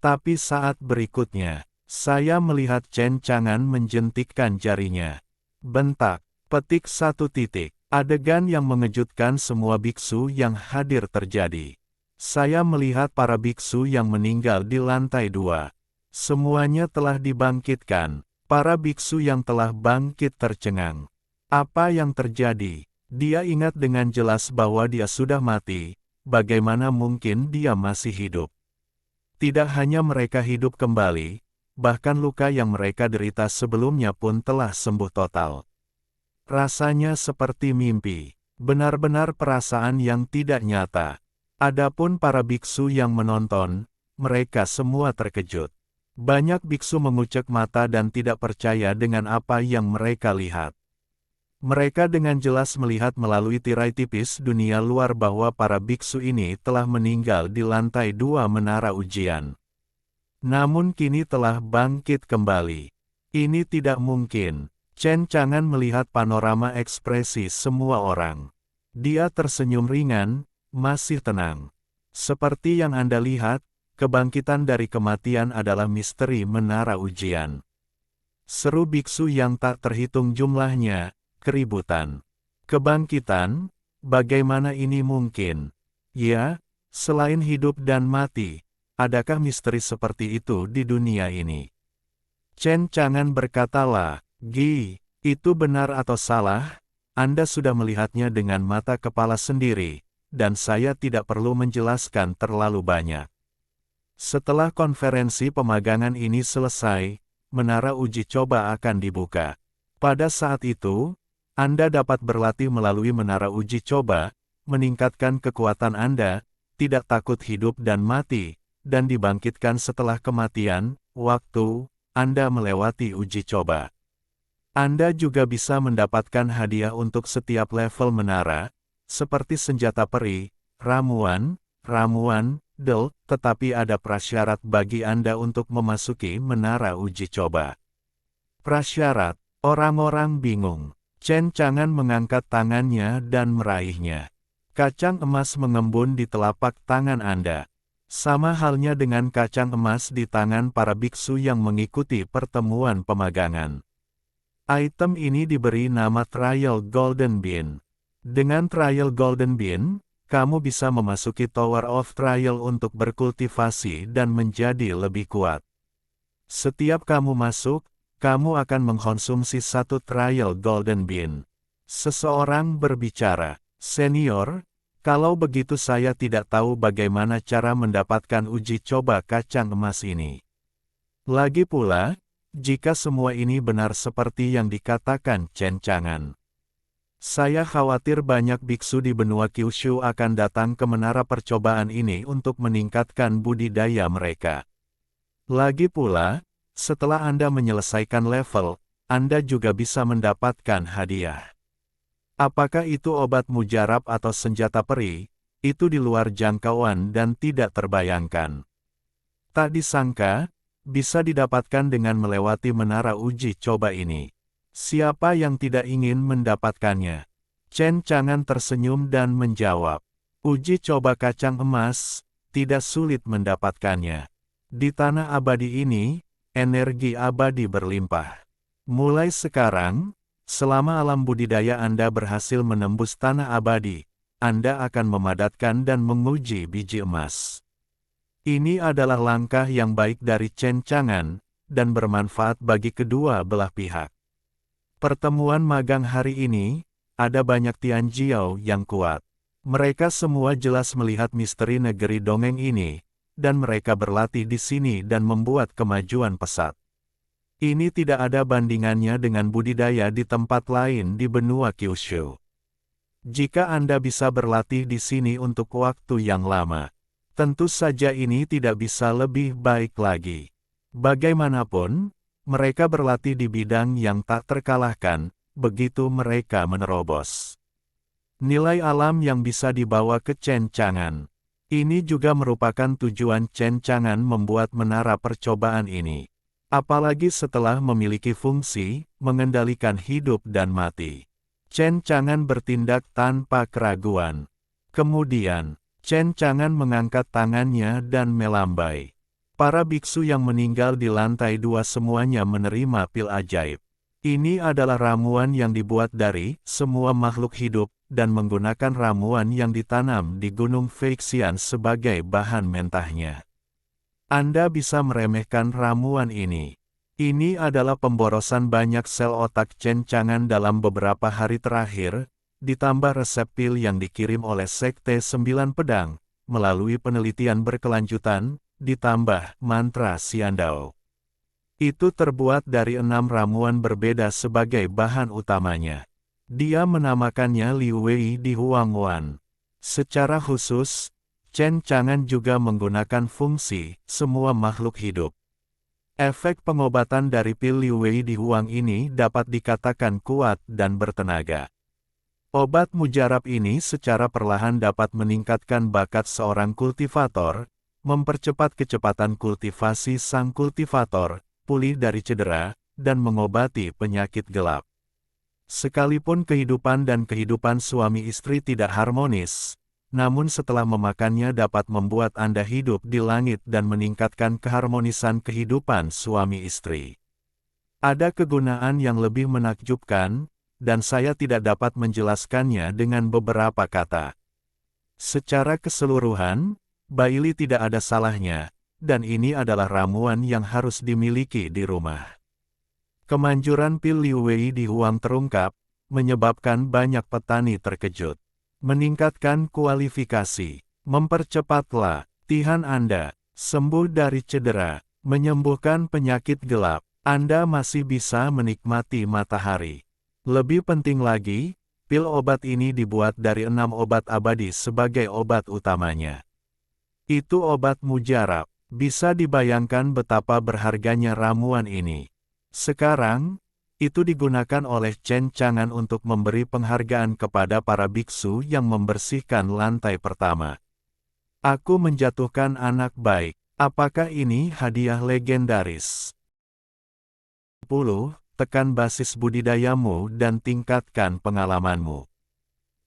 Tapi saat berikutnya, saya melihat Chen Chang'an menjentikkan jarinya. Bentak, petik 1 titik. Adegan yang mengejutkan semua biksu yang hadir terjadi. Saya melihat para biksu yang meninggal di lantai 2. Semuanya telah dibangkitkan. Para biksu yang telah bangkit tercengang. Apa yang terjadi? Dia ingat dengan jelas bahwa dia sudah mati. Bagaimana mungkin dia masih hidup? Tidak hanya mereka hidup kembali, bahkan luka yang mereka derita sebelumnya pun telah sembuh total. Rasanya seperti mimpi. Benar-benar perasaan yang tidak nyata. Adapun para biksu yang menonton, mereka semua terkejut. Banyak biksu mengucek mata dan tidak percaya dengan apa yang mereka lihat. Mereka dengan jelas melihat melalui tirai tipis dunia luar bahwa para biksu ini telah meninggal di lantai 2 menara ujian. Namun kini telah bangkit kembali. Ini tidak mungkin. Chen Chang'an melihat panorama ekspresi semua orang. Dia tersenyum ringan, masih tenang. Seperti yang Anda lihat, kebangkitan dari kematian adalah misteri menara ujian. Seru biksu yang tak terhitung jumlahnya, keributan. Kebangkitan, bagaimana ini mungkin? Ya, selain hidup dan mati, adakah misteri seperti itu di dunia ini? Chen Chang'an berkatalah, "Gi, itu benar atau salah? Anda sudah melihatnya dengan mata kepala sendiri, dan saya tidak perlu menjelaskan terlalu banyak." Setelah konferensi pemagangan ini selesai, menara uji coba akan dibuka. Pada saat itu, Anda dapat berlatih melalui menara uji coba, meningkatkan kekuatan Anda, tidak takut hidup dan mati, dan dibangkitkan setelah kematian, waktu Anda melewati uji coba. Anda juga bisa mendapatkan hadiah untuk setiap level menara, seperti senjata peri, ramuan, tetapi ada prasyarat bagi Anda untuk memasuki menara uji coba. Prasyarat, orang-orang bingung. Chen Chang'an mengangkat tangannya dan meraihnya. Kacang emas mengembun di telapak tangan Anda. Sama halnya dengan kacang emas di tangan para biksu yang mengikuti pertemuan pemagangan. Item ini diberi nama Trial Golden Bean. Dengan Trial Golden Bean, kamu bisa memasuki Tower of Trial untuk berkultivasi dan menjadi lebih kuat. Setiap kamu masuk, kamu akan mengkonsumsi 1 trial golden bean. Seseorang berbicara, senior, kalau begitu saya tidak tahu bagaimana cara mendapatkan uji coba kacang emas ini. Lagi pula, jika semua ini benar seperti yang dikatakan Chen Chang'an, saya khawatir banyak biksu di benua Kyushu akan datang ke menara percobaan ini untuk meningkatkan budidaya mereka. Lagi pula, setelah Anda menyelesaikan level, Anda juga bisa mendapatkan hadiah. Apakah itu obat mujarab atau senjata peri, itu di luar jangkauan dan tidak terbayangkan. Tak disangka, bisa didapatkan dengan melewati menara uji coba ini. Siapa yang tidak ingin mendapatkannya? Chen Chang'an tersenyum dan menjawab. Uji coba kacang emas, tidak sulit mendapatkannya. Di tanah abadi ini, energi abadi berlimpah. Mulai sekarang, selama alam budidaya Anda berhasil menembus tanah abadi, Anda akan memadatkan dan menguji biji emas. Ini adalah langkah yang baik dari Chen Chang'an, dan bermanfaat bagi kedua belah pihak. Pertemuan magang hari ini, ada banyak Tianjiao yang kuat. Mereka semua jelas melihat misteri negeri dongeng ini, dan mereka berlatih di sini dan membuat kemajuan pesat. Ini tidak ada bandingannya dengan budidaya di tempat lain di benua Kyushu. Jika Anda bisa berlatih di sini untuk waktu yang lama, tentu saja ini tidak bisa lebih baik lagi. Bagaimanapun, mereka berlatih di bidang yang tak terkalahkan, begitu mereka menerobos. Nilai alam yang bisa dibawa ke Chen Chang'an. Ini juga merupakan tujuan Chen Chang'an membuat menara percobaan ini. Apalagi setelah memiliki fungsi, mengendalikan hidup dan mati. Chen Chang'an bertindak tanpa keraguan. Kemudian, Chen Chang'an mengangkat tangannya dan melambai. Para biksu yang meninggal di lantai 2 semuanya menerima pil ajaib. Ini adalah ramuan yang dibuat dari semua makhluk hidup, dan menggunakan ramuan yang ditanam di Gunung Feixian sebagai bahan mentahnya. Anda bisa meremehkan ramuan ini. Ini adalah pemborosan banyak sel otak Chen Chang'an dalam beberapa hari terakhir, ditambah resep pil yang dikirim oleh Sekte 9 Pedang, melalui penelitian berkelanjutan, ditambah mantra Xiandao. Itu terbuat dari 6 ramuan berbeda sebagai bahan utamanya. Dia menamakannya Liu Wei di Huangwan. Secara khusus, Chen Chang'an juga menggunakan fungsi semua makhluk hidup. Efek pengobatan dari pil Liu Wei di Huang ini dapat dikatakan kuat dan bertenaga. Obat mujarab ini secara perlahan dapat meningkatkan bakat seorang kultivator, mempercepat kecepatan kultivasi sang kultivator, pulih dari cedera, dan mengobati penyakit gelap. Sekalipun kehidupan dan kehidupan suami istri tidak harmonis, namun setelah memakannya dapat membuat Anda hidup di langit dan meningkatkan keharmonisan kehidupan suami istri. Ada kegunaan yang lebih menakjubkan, dan saya tidak dapat menjelaskannya dengan beberapa kata. Secara keseluruhan, Baili tidak ada salahnya, dan ini adalah ramuan yang harus dimiliki di rumah. Kemanjuran pil Liu Wei di Huang terungkap, menyebabkan banyak petani terkejut. Meningkatkan kualifikasi, mempercepatlah latihan Anda, sembuh dari cedera, menyembuhkan penyakit gelap, Anda masih bisa menikmati matahari. Lebih penting lagi, pil obat ini dibuat dari 6 obat abadi sebagai obat utamanya. Itu obat mujarab, bisa dibayangkan betapa berharganya ramuan ini. Sekarang, itu digunakan oleh Chen Chang'an untuk memberi penghargaan kepada para biksu yang membersihkan lantai pertama. Aku menjatuhkan anak baik. Apakah ini hadiah legendaris? 10. Tekan basis budidayamu dan tingkatkan pengalamanmu.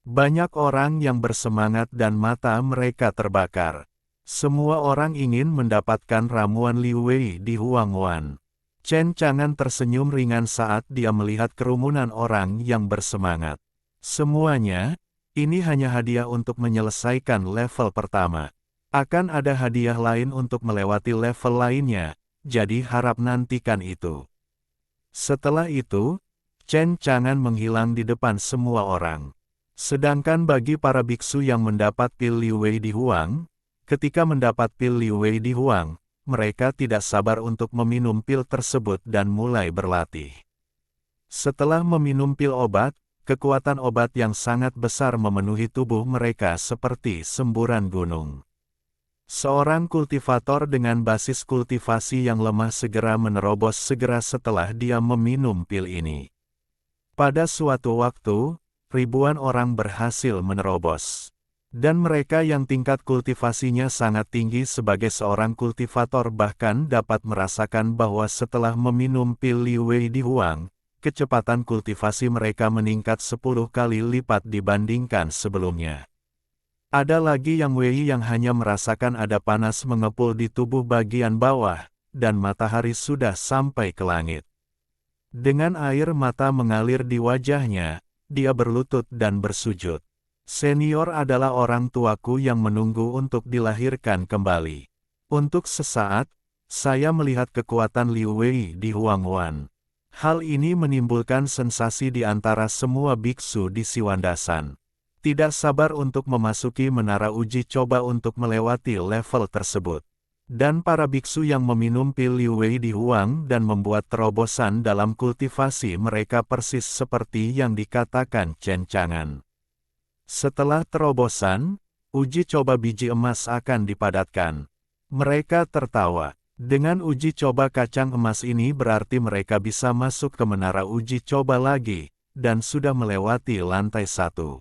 Banyak orang yang bersemangat dan mata mereka terbakar. Semua orang ingin mendapatkan ramuan Liu Wei di Huangwan. Chen Chang'an tersenyum ringan saat dia melihat kerumunan orang yang bersemangat. Semuanya, ini hanya hadiah untuk menyelesaikan level pertama. Akan ada hadiah lain untuk melewati level lainnya, jadi harap nantikan itu. Setelah itu, Chen Chang'an menghilang di depan semua orang. Sedangkan bagi para biksu yang mendapat pil Liu Wei di Huang, ketika mendapat pil Liu Wei di Huang, mereka tidak sabar untuk meminum pil tersebut dan mulai berlatih. Setelah meminum pil obat, kekuatan obat yang sangat besar memenuhi tubuh mereka seperti semburan gunung. Seorang kultivator dengan basis kultivasi yang lemah segera menerobos segera setelah dia meminum pil ini. Pada suatu waktu, ribuan orang berhasil menerobos. Dan mereka yang tingkat kultivasinya sangat tinggi sebagai seorang kultivator bahkan dapat merasakan bahwa setelah meminum pil Liu Wei di Huang, kecepatan kultivasi mereka meningkat 10 kali lipat dibandingkan sebelumnya. Ada lagi yang Wei yang hanya merasakan ada panas mengepul di tubuh bagian bawah, dan matahari sudah sampai ke langit. Dengan air mata mengalir di wajahnya, dia berlutut dan bersujud. Senior adalah orang tuaku yang menunggu untuk dilahirkan kembali. Untuk sesaat, saya melihat kekuatan Liu Wei di Huangwan. Hal ini menimbulkan sensasi di antara semua biksu di Siwandasan. Tidak sabar untuk memasuki menara uji coba untuk melewati level tersebut. Dan para biksu yang meminum pil Liu Wei di Huang dan membuat terobosan dalam kultivasi mereka persis seperti yang dikatakan Chen Chang'an. Setelah terobosan, uji coba biji emas akan dipadatkan. Mereka tertawa. Dengan uji coba kacang emas ini berarti mereka bisa masuk ke menara uji coba lagi, dan sudah melewati lantai 1.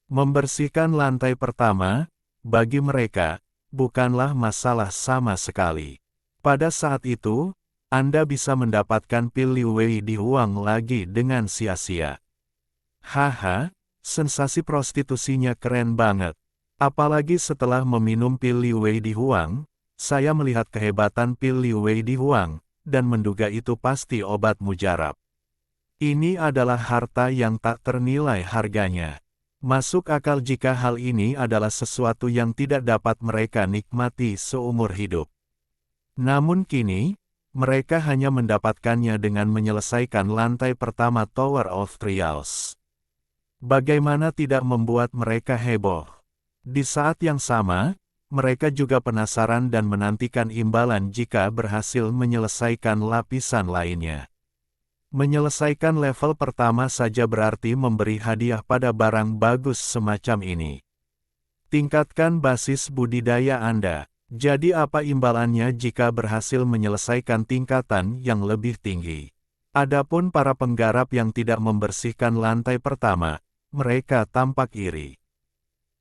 Membersihkan lantai pertama, bagi mereka, bukanlah masalah sama sekali. Pada saat itu, Anda bisa mendapatkan pil Liu Wei di Huang lagi dengan sia-sia. Haha, sensasi prostitusinya keren banget. Apalagi setelah meminum pil Liu Wei di Huang, saya melihat kehebatan pil Liu Wei di Huang, dan menduga itu pasti obat mujarab. Ini adalah harta yang tak ternilai harganya. Masuk akal jika hal ini adalah sesuatu yang tidak dapat mereka nikmati seumur hidup. Namun kini, mereka hanya mendapatkannya dengan menyelesaikan lantai pertama Tower of Trials. Bagaimana tidak membuat mereka heboh? Di saat yang sama, mereka juga penasaran dan menantikan imbalan jika berhasil menyelesaikan lapisan lainnya. Menyelesaikan level pertama saja berarti memberi hadiah pada barang bagus semacam ini. Tingkatkan basis budidaya Anda. Jadi apa imbalannya jika berhasil menyelesaikan tingkatan yang lebih tinggi? Adapun para penggarap yang tidak membersihkan lantai pertama, mereka tampak iri.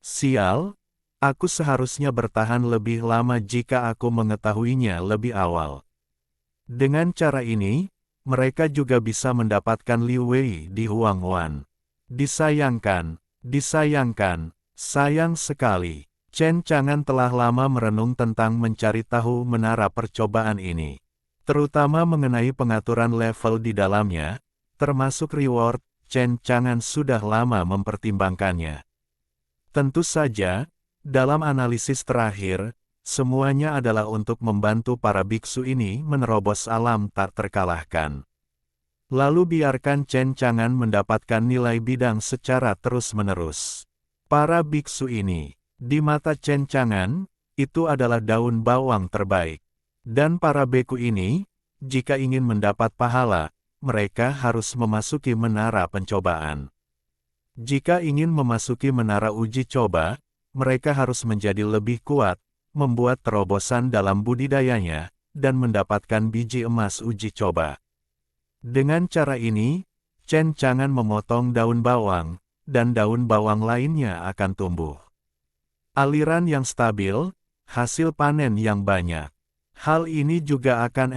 Sial, aku seharusnya bertahan lebih lama jika aku mengetahuinya lebih awal. Dengan cara ini, mereka juga bisa mendapatkan Liu Wei di Huangwan. Disayangkan, sayang sekali. Chen Chang'an telah lama merenung tentang mencari tahu menara percobaan ini. Terutama mengenai pengaturan level di dalamnya, termasuk reward, Chen Chang'an sudah lama mempertimbangkannya. Tentu saja, dalam analisis terakhir, semuanya adalah untuk membantu para biksu ini menerobos alam tak terkalahkan. Lalu biarkan Chen Chang'an mendapatkan nilai bidang secara terus-menerus. Para biksu ini, di mata Chen Chang'an, itu adalah daun bawang terbaik. Dan para beku ini, jika ingin mendapat pahala, mereka harus memasuki menara pencobaan. Jika ingin memasuki menara uji coba, mereka harus menjadi lebih kuat, membuat terobosan dalam budidayanya, dan mendapatkan biji emas uji coba. Dengan cara ini, Chen Chang'an memotong daun bawang, dan daun bawang lainnya akan tumbuh. Aliran yang stabil, hasil panen yang banyak. Hal ini juga akan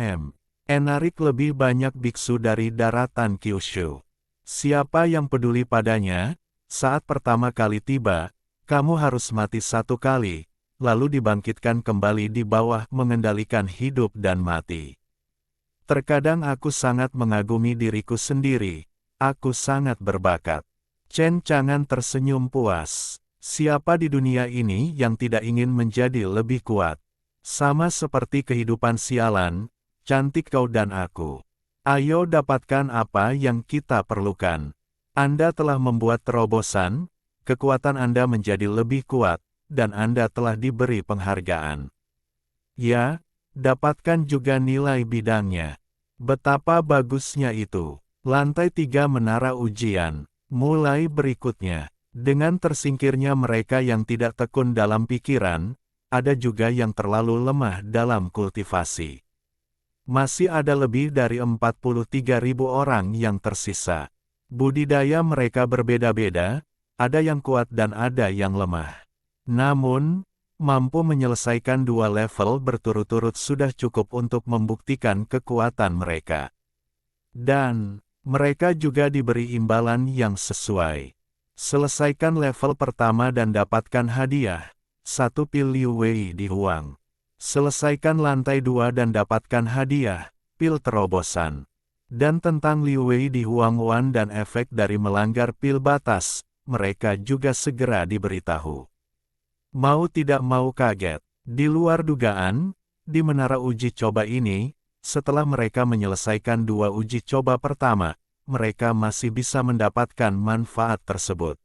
menarik lebih banyak biksu dari daratan Kyushu. Siapa yang peduli padanya, saat pertama kali tiba, kamu harus mati 1 kali, lalu dibangkitkan kembali di bawah mengendalikan hidup dan mati. Terkadang aku sangat mengagumi diriku sendiri, aku sangat berbakat. Chen Chang'an tersenyum puas. Siapa di dunia ini yang tidak ingin menjadi lebih kuat? Sama seperti kehidupan sialan, cantik kau dan aku. Ayo dapatkan apa yang kita perlukan. Anda telah membuat terobosan, kekuatan Anda menjadi lebih kuat, dan Anda telah diberi penghargaan. Ya, dapatkan juga nilai bidangnya. Betapa bagusnya itu. Lantai 3 menara ujian. Mulai berikutnya. Dengan tersingkirnya mereka yang tidak tekun dalam pikiran, ada juga yang terlalu lemah dalam kultivasi. Masih ada lebih dari 43.000 orang yang tersisa. Budidaya mereka berbeda-beda, ada yang kuat dan ada yang lemah. Namun, mampu menyelesaikan 2 level berturut-turut sudah cukup untuk membuktikan kekuatan mereka. Dan, mereka juga diberi imbalan yang sesuai. Selesaikan level pertama dan dapatkan hadiah, 1 pil Liu Wei di Huang. Selesaikan lantai 2 dan dapatkan hadiah, pil terobosan. Dan tentang Liu Wei di Huang Wan dan efek dari melanggar pil batas, mereka juga segera diberitahu. Mau tidak mau kaget, di luar dugaan, di menara uji coba ini, setelah mereka menyelesaikan 2 uji coba pertama, mereka masih bisa mendapatkan manfaat tersebut.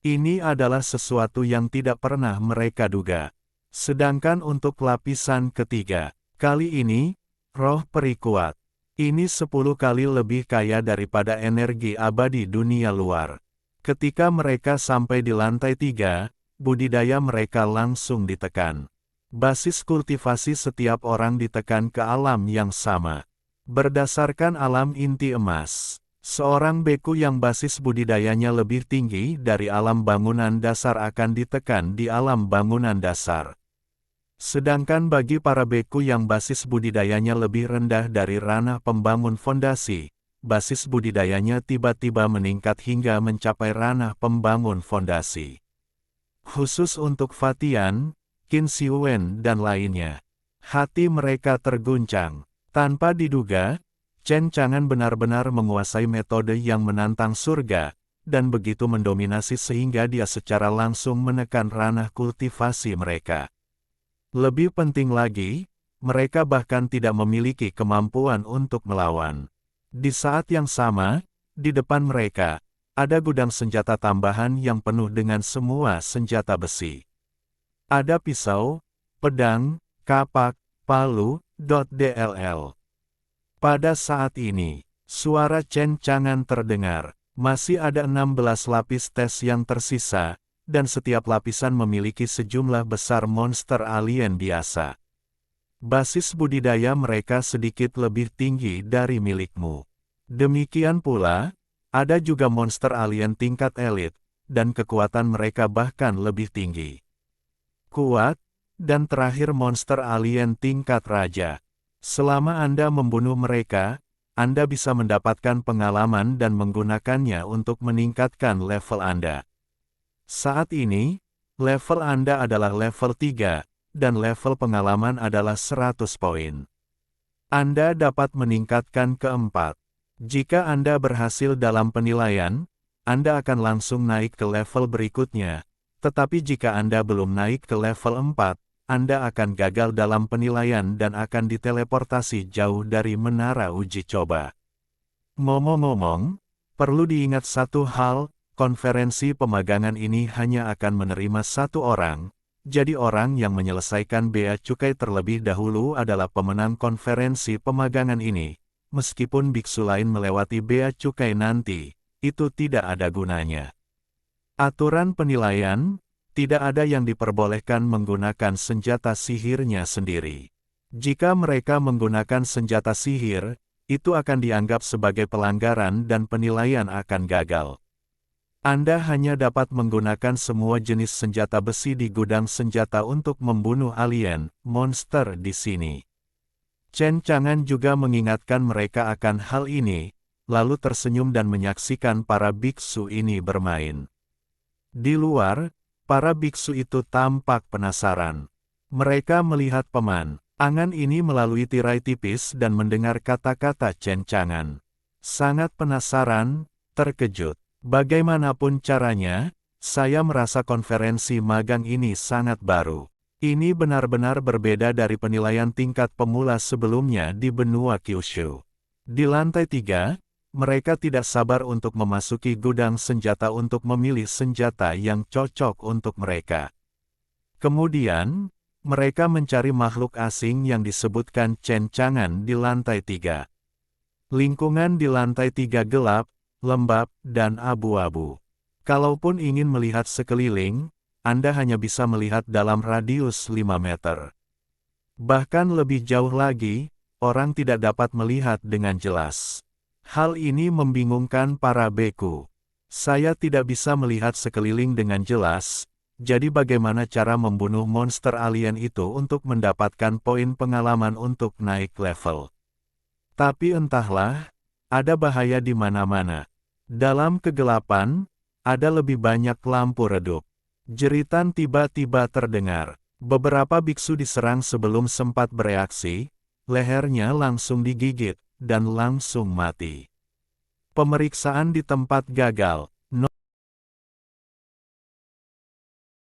Ini adalah sesuatu yang tidak pernah mereka duga. Sedangkan untuk lapisan ketiga, kali ini, roh peri kuat. Ini 10 kali lebih kaya daripada energi abadi dunia luar. Ketika mereka sampai di lantai 3, budidaya mereka langsung ditekan. Basis kultivasi setiap orang ditekan ke alam yang sama. Berdasarkan alam inti emas, seorang beku yang basis budidayanya lebih tinggi dari alam bangunan dasar akan ditekan di alam bangunan dasar. Sedangkan bagi para beku yang basis budidayanya lebih rendah dari ranah pembangun fondasi, basis budidayanya tiba-tiba meningkat hingga mencapai ranah pembangun fondasi. Khusus untuk Fatian, Qin Xiuwen dan lainnya, hati mereka terguncang. Tanpa diduga, Chen Chang'an benar-benar menguasai metode yang menantang surga, dan begitu mendominasi sehingga dia secara langsung menekan ranah kultivasi mereka. Lebih penting lagi, mereka bahkan tidak memiliki kemampuan untuk melawan. Di saat yang sama, di depan mereka, ada gudang senjata tambahan yang penuh dengan semua senjata besi. Ada pisau, pedang, kapak, palu, DLL. Pada saat ini, suara Chen Chang'an terdengar. Masih ada 16 lapis tes yang tersisa, dan setiap lapisan memiliki sejumlah besar monster alien biasa. Basis budidaya mereka sedikit lebih tinggi dari milikmu. Demikian pula, ada juga monster alien tingkat elit, dan kekuatan mereka bahkan lebih tinggi. Kuat, dan terakhir monster alien tingkat raja. Selama Anda membunuh mereka, Anda bisa mendapatkan pengalaman dan menggunakannya untuk meningkatkan level Anda. Saat ini, level Anda adalah level 3, dan level pengalaman adalah 100 poin. Anda dapat meningkatkan keempat. Jika Anda berhasil dalam penilaian, Anda akan langsung naik ke level berikutnya, tetapi jika Anda belum naik ke level 4, Anda akan gagal dalam penilaian dan akan diteleportasi jauh dari menara uji coba. Ngomong-ngomong, perlu diingat satu hal, konferensi pemagangan ini hanya akan menerima 1 orang, jadi orang yang menyelesaikan bea cukai terlebih dahulu adalah pemenang konferensi pemagangan ini. Meskipun biksu lain melewati bea cukai nanti, itu tidak ada gunanya. Aturan penilaian, tidak ada yang diperbolehkan menggunakan senjata sihirnya sendiri. Jika mereka menggunakan senjata sihir, itu akan dianggap sebagai pelanggaran dan penilaian akan gagal. Anda hanya dapat menggunakan semua jenis senjata besi di gudang senjata untuk membunuh alien, monster di sini. Chen Chang'an juga mengingatkan mereka akan hal ini, lalu tersenyum dan menyaksikan para biksu ini bermain. Di luar, para biksu itu tampak penasaran. Mereka melihat pemandangan ini melalui tirai tipis dan mendengar kata-kata Chen Chang'an. Sangat penasaran, terkejut. Bagaimanapun caranya, saya merasa konferensi magang ini sangat baru. Ini benar-benar berbeda dari penilaian tingkat pemula sebelumnya di benua Kyushu. Di lantai 3, mereka tidak sabar untuk memasuki gudang senjata untuk memilih senjata yang cocok untuk mereka. Kemudian, mereka mencari makhluk asing yang disebutkan cencangan di lantai 3. Lingkungan di lantai 3 gelap, lembab, dan abu-abu. Kalaupun ingin melihat sekeliling, Anda hanya bisa melihat dalam radius 5 meter. Bahkan lebih jauh lagi, orang tidak dapat melihat dengan jelas. Hal ini membingungkan para beku. Saya tidak bisa melihat sekeliling dengan jelas, jadi bagaimana cara membunuh monster alien itu untuk mendapatkan poin pengalaman untuk naik level? Tapi entahlah, ada bahaya di mana-mana. Dalam kegelapan, ada lebih banyak lampu redup. Jeritan tiba-tiba terdengar. Beberapa biksu diserang sebelum sempat bereaksi, lehernya langsung digigit, dan langsung mati. Pemeriksaan di tempat gagal.